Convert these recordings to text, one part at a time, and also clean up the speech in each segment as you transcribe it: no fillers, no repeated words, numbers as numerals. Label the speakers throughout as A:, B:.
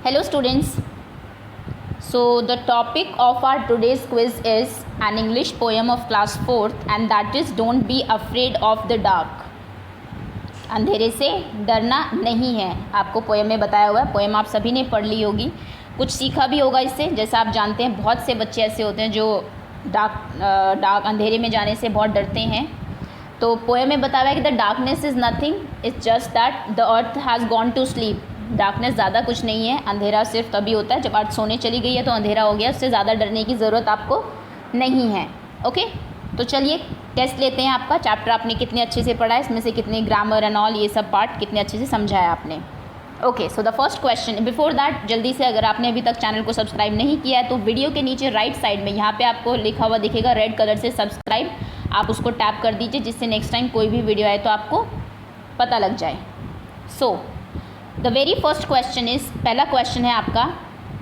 A: Hello students. So the topic of our today's quiz is an English poem of class 4th and that is Don't be afraid of the dark. अंधेरे से डरना नहीं है. आपको poem में बताया हुआ है. पोएम आप सभी ने पढ़ ली होगी, कुछ सीखा भी होगा इससे. जैसा आप जानते हैं बहुत से बच्चे ऐसे होते हैं जो डार्क अंधेरे में जाने से बहुत डरते हैं. तो पोएम में बताया है कि the darkness is nothing, it's just that the earth has gone to sleep. Darkness ज़्यादा कुछ नहीं है, अंधेरा सिर्फ तभी होता है जब अर्थ सोने चली गई है तो अंधेरा हो गया. उससे ज़्यादा डरने की ज़रूरत आपको नहीं है. ओके, तो चलिए टेस्ट लेते हैं. आपका चैप्टर आपने कितने अच्छे से पढ़ा है, इसमें से कितने ग्रामर एंड ऑल ये सब पार्ट कितने अच्छे से समझा है आपने. Okay, so the first question. Before that जल्दी से अगर आपने अभी तक चैनल को सब्सक्राइब नहीं किया है तो वीडियो के नीचे राइट साइड में यहाँ पे आपको लिखा हुआ दिखेगा रेड कलर से सब्सक्राइब. आप उसको टैप कर दीजिए जिससे नेक्स्ट टाइम कोई भी वीडियो आए तो आपको पता लग जाए. So the very first question is, पहला क्वेश्चन है आपका,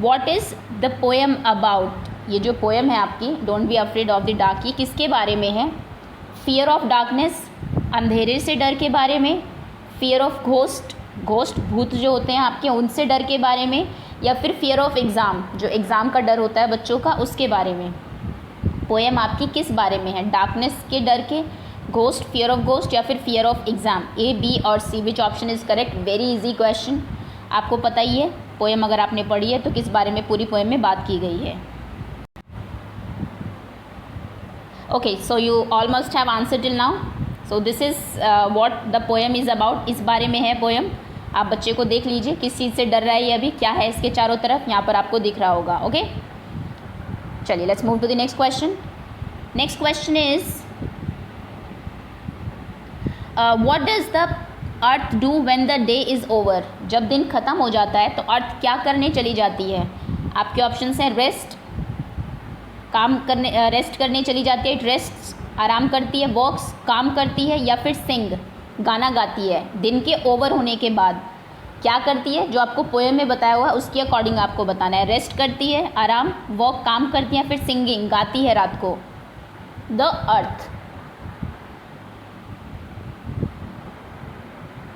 A: what is the poem about. ये जो पोएम है आपकी don't be afraid of the dark, ये किसके बारे में है? फियर ऑफ डार्कनेस, अंधेरे से डर के बारे में, फियर ऑफ घोस्ट, घोस्ट भूत जो होते हैं आपके उनसे डर के बारे में, या फिर फियर ऑफ एग्ज़ाम, जो एग्ज़ाम का डर होता है बच्चों का उसके बारे में. पोएम आपकी किस बारे में है? डार्कनेस के डर के, घोस्ट, फियर ऑफ घोस्ट, या फिर fear of exam. A, B और C, which option is correct? Very easy question. आपको पता ही है पोएम अगर आपने पढ़ी है तो किस बारे में पूरी पोएम में बात की गई है. Okay, so you all must have answer till now. So this is what the poem is about. इस बारे में है पोएम. आप बच्चे को देख लीजिए किस चीज़ से डर रहा है ये, अभी क्या है इसके चारों तरफ, यहाँ पर आपको दिख रहा होगा. ओके, चलिए let's move to the next question. Next question is, what does the earth do when the day is over. जब दिन ख़त्म हो जाता है तो अर्थ क्या करने चली जाती है? आपके ऑप्शंस हैं रेस्ट, काम करने, रेस्ट करने चली जाती है, इट रेस्ट, आराम करती है, वॉक्स, काम करती है, या फिर सिंग, गाना गाती है. दिन के ओवर होने के बाद क्या करती है? जो आपको पोएम में बताया हुआ है उसके अकॉर्डिंग आपको बताना है. रेस्ट करती है, आराम, वॉक, काम करती है, फिर सिंगिंग, गाती है रात को. The earth.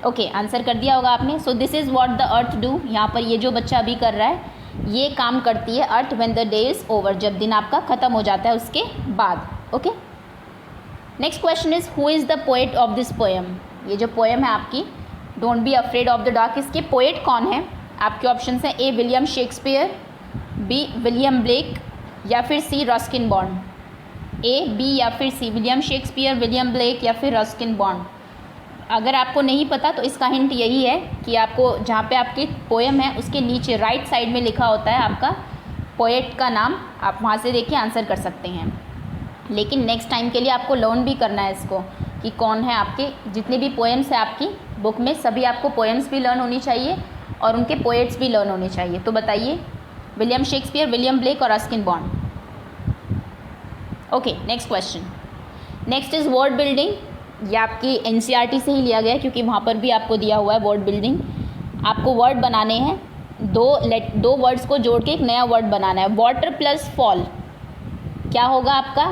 A: ओके, आंसर कर दिया होगा आपने. So this is what the earth do. यहाँ पर ये जो बच्चा अभी कर रहा है ये काम करती है अर्थ when the day is over, जब दिन आपका ख़त्म हो जाता है उसके बाद. Okay, next question is, who is the poet of this poem. ये जो पोएम है आपकी don't be afraid of the dark, इसके पोएट कौन है? आपके ऑप्शन हैं A, William Shakespeare, B, William Blake, या फिर C, Ruskin Bond. A, B या फिर C, William Shakespeare, William Blake या फिर रस्किन बॉन्ड. अगर आपको नहीं पता तो इसका हिंट यही है कि आपको जहाँ पे आपकी पोएम है उसके नीचे राइट साइड में लिखा होता है आपका पोएट का नाम. आप वहाँ से देखिए आंसर कर सकते हैं. लेकिन नेक्स्ट टाइम के लिए आपको लर्न भी करना है इसको कि कौन है आपके, जितने भी पोएम्स है आपकी बुक में सभी आपको पोएम्स भी लर्न होनी चाहिए और उनके पोएट्स भी लर्न होने चाहिए. तो बताइए, विलियम शेक्सपियर, विलियम ब्लेक और Ruskin bond. Okay, next question. Next is word building. ये आपकी एनसीईआरटी से ही लिया गया है क्योंकि वहाँ पर भी आपको दिया हुआ है वर्ड बिल्डिंग. आपको वर्ड बनाने हैं, दो वर्ड्स को जोड़ के एक नया वर्ड बनाना है. वाटर प्लस फॉल क्या होगा आपका?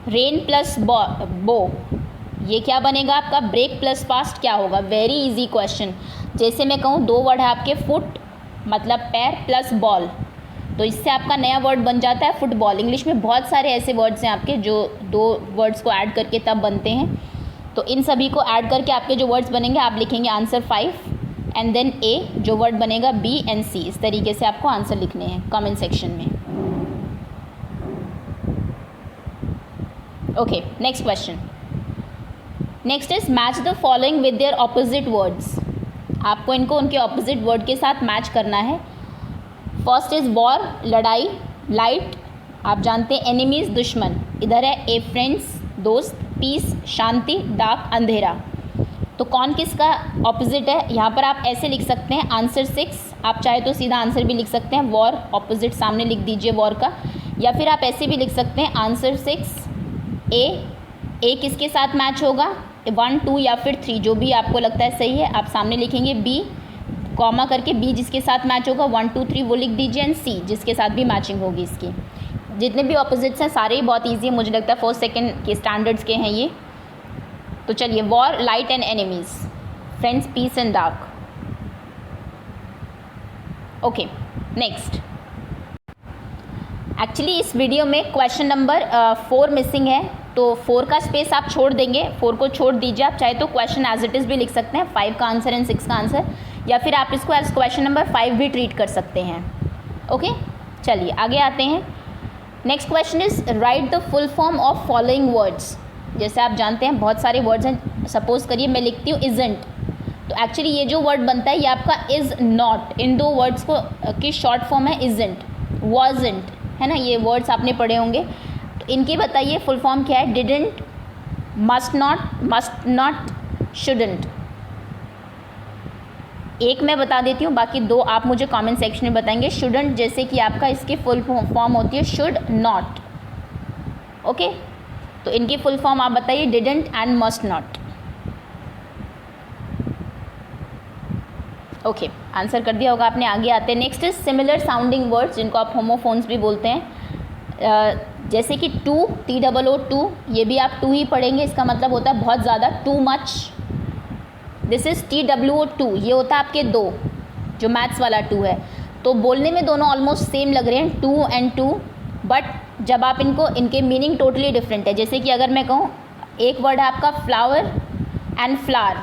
A: रेन प्लस बो, ये क्या बनेगा आपका? ब्रेक प्लस फास्ट क्या होगा? Very easy question. जैसे मैं कहूँ दो वर्ड है आपके, फुट मतलब पैर प्लस बॉल, तो इससे आपका नया वर्ड बन जाता है फुटबॉल. इंग्लिश में बहुत सारे ऐसे वर्ड्स हैं आपके जो दो वर्ड्स को ऐड करके तब बनते हैं. तो इन सभी को ऐड करके आपके जो वर्ड्स बनेंगे आप लिखेंगे आंसर 5 एंड देन ए, जो वर्ड बनेगा बी एंड सी. इस तरीके से आपको आंसर लिखने हैं कमेंट सेक्शन में. Okay, next question. Next is match the following with their opposite words. आपको इनको उनके ऑपोजिट वर्ड के साथ मैच करना है. फर्स्ट इज़ वॉर, लड़ाई, लाइट, आप जानते हैं एनिमीज़, दुश्मन. इधर है ए, फ्रेंड्स, दोस्त, पीस, शांति, डार्क, अंधेरा. तो कौन किसका ऑपोजिट है? यहाँ पर आप ऐसे लिख सकते हैं आंसर 6. आप चाहे तो सीधा आंसर भी लिख सकते हैं, वॉर ऑपोजिट सामने लिख दीजिए वॉर का, या फिर आप ऐसे भी लिख सकते हैं आंसर 6 ए किसके साथ मैच होगा? 1, 2 या फिर 3, जो भी आपको लगता है सही है. आप सामने लिखेंगे बी, कॉमा करके बी जिसके साथ मैच होगा 1, 2, 3 वो लिख दीजिए, एंड सी जिसके साथ भी मैचिंग होगी इसकी. जितने भी ऑपोजिट्स हैं सारे ही बहुत इजी है, मुझे लगता है 1st 2nd के स्टैंडर्ड्स के हैं ये. तो चलिए, war, light and enemies, friends, peace and dark. Okay, next. Actually इस वीडियो में क्वेश्चन नंबर 4 मिसिंग है, तो 4 का स्पेस आप छोड़ देंगे, 4 को छोड़ दीजिए। आप चाहे तो क्वेश्चन एज इट इज़ भी लिख सकते हैं, 5 का आंसर एंड 6 का आंसर, या फिर आप इसको एज क्वेश्चन नंबर 5 भी ट्रीट कर सकते हैं। ओके, चलिए आगे आते हैं। Next question is right the full form of following words. जैसे आप जानते हैं बहुत सारे वर्ड्स हैं, सपोज करिए मैं लिखती हूँ इजंट, तो एक्चुअली ये जो वर्ड बनता है ये आपका इज़ नॉट, इन 2 वर्ड्स को की शॉर्ट फॉर्म है इजंट, वॉजंट, है ना, ये वर्ड्स आपने पढ़े होंगे। तो इनकी बताइए फुल फॉर्म क्या है? Didn't, must not, shouldn't. एक मैं बता देती हूँ, बाकी 2 आप मुझे कमेंट सेक्शन में बताएंगे। शुडंट जैसे कि आपका इसकी फुल फॉर्म होती है शुड नॉट। ओके, तो इनकी फुल फॉर्म आप बताइए, didn't and must not. Okay, answer कर दिया होगा आपने। आगे आते हैं। Next is similar sounding words, जिनको आप होमोफोन्स भी बोलते हैं। जैसे कि टू, TOO, ये भी आप टू ही पढ़ेंगे, इसका मतलब होता है बहुत ज़्यादा, too much. This is TWO2, ये होता है आपके 2, जो मैथ्स वाला 2 है। तो बोलने में दोनों ऑलमोस्ट सेम लग रहे हैं, 2 एंड 2, बट जब आप इनके मीनिंग टोटली डिफरेंट है। जैसे कि अगर मैं कहूँ, एक वर्ड है आपका फ्लावर एंड फ्लावर,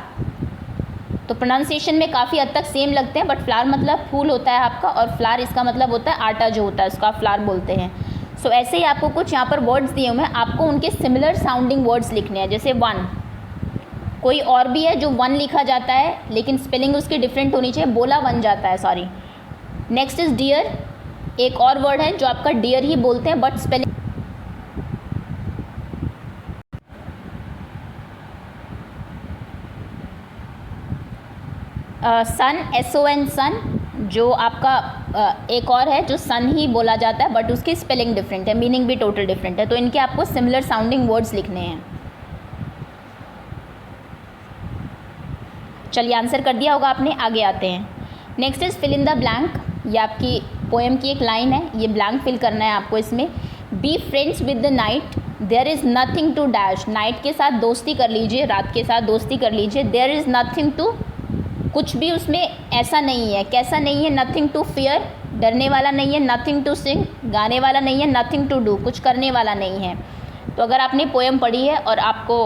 A: तो प्रोनाउंसिएशन में काफ़ी हद तक सेम लगते हैं, बट फ्लावर मतलब फूल होता है आपका, और फ्लावर इसका मतलब होता है आटा जो होता है, उसका फ्लावर बोलते हैं। सो ऐसे ही आपको कुछ यहाँ पर वर्ड्स दिए हुए हैं, आपको उनके सिमिलर साउंडिंग वर्ड्स लिखने हैं। जैसे वन, कोई और भी है जो 1 लिखा जाता है, लेकिन स्पेलिंग उसकी डिफरेंट होनी चाहिए, बोला 1 जाता है, सॉरी। नेक्स्ट इज़ डियर, एक और वर्ड है जो आपका डियर ही बोलते हैं, बट स्पेलिंग सन, SON, सन, जो आपका एक और है जो सन ही बोला जाता है, बट उसकी स्पेलिंग डिफरेंट है, मीनिंग भी टोटल डिफरेंट है। तो इनके आपको सिमिलर साउंडिंग वर्ड्स लिखने हैं। चलिए, आंसर कर दिया होगा आपने। आगे आते हैं। Next is fill in the blank, ये आपकी पोएम की एक लाइन है, ये ब्लैंक फिल करना है आपको इसमें। Be friends with the night, there is nothing to dash, night के साथ दोस्ती कर लीजिए, रात के साथ दोस्ती कर लीजिए। देयर इज़ नथिंग टू, कुछ भी उसमें ऐसा नहीं है, कैसा नहीं है? नथिंग टू फियर, डरने वाला नहीं है। नथिंग टू सिंग, गाने वाला नहीं है। नथिंग टू डू, कुछ करने वाला नहीं है। तो अगर आपने पोएम पढ़ी है और आपको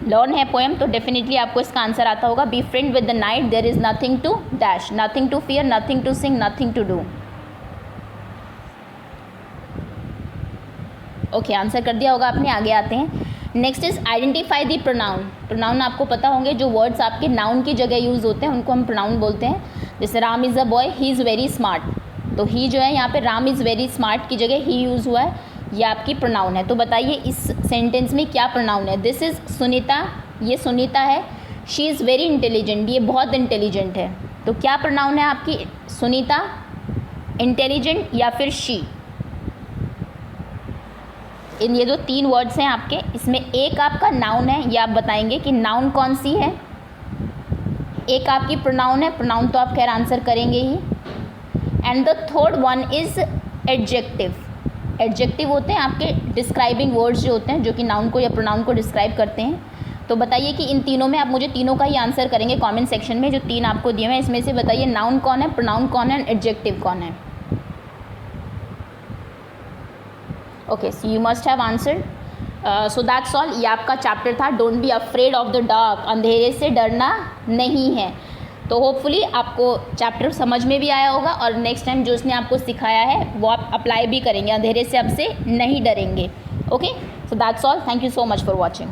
A: लर्न है पोएम, तो डेफिनेटली आपको इसका आंसर आता होगा। Be friend with the night, there is nothing to dash, nothing to fear, nothing to sing, nothing to do. Okay, answer कर दिया होगा आपने। आगे आते हैं। Next is identify the pronoun. Pronoun आपको पता होंगे, जो वर्ड्स आपके नाउन की जगह यूज़ होते हैं उनको हम प्रोनाउन बोलते हैं। जैसे Ram is a boy, he is very smart, तो ही जो है यहाँ पे राम इज़ वेरी स्मार्ट की जगह ही यूज़ हुआ है, ये आपकी प्रोनाउन है। तो बताइए इस सेंटेंस में क्या प्रोनाउन है? दिस इज़ सुनीता, ये सुनीता है। शी इज़ वेरी इंटेलिजेंट, ये बहुत इंटेलिजेंट है। तो क्या प्रोनाउन है आपकी? सुनीता, इंटेलिजेंट या फिर शी। इन ये जो 3 वर्ड्स हैं आपके, इसमें एक आपका नाउन है, ये आप बताएंगे कि नाउन कौन सी है। एक आपकी प्रोनाउन है, प्रोनाउन तो आप खैर आंसर करेंगे ही। And the third one is adjective. Adjective होते हैं आपके डिस्क्राइबिंग वर्ड्स जो होते हैं, जो कि नाउन को या प्रोनाउन को डिस्क्राइब करते हैं। तो बताइए कि इन तीनों में आप मुझे तीनों का ही आंसर करेंगे कमेंट सेक्शन में। जो 3 आपको दिए हुए हैं इसमें से बताइए नाउन कौन है, प्रोनाउन कौन है, एडजेक्टिव कौन है। Okay, so you must have answered. So that's all. ये आपका चैप्टर था, don't be afraid of the dark, अंधेरे से डरना नहीं है। तो होपफुली आपको चैप्टर समझ में भी आया होगा, और नेक्स्ट टाइम जो उसने आपको सिखाया है वो आप अप्लाई भी करेंगे, अंधेरे से अब से नहीं डरेंगे। Okay, so that's all. Thank you so much for watching.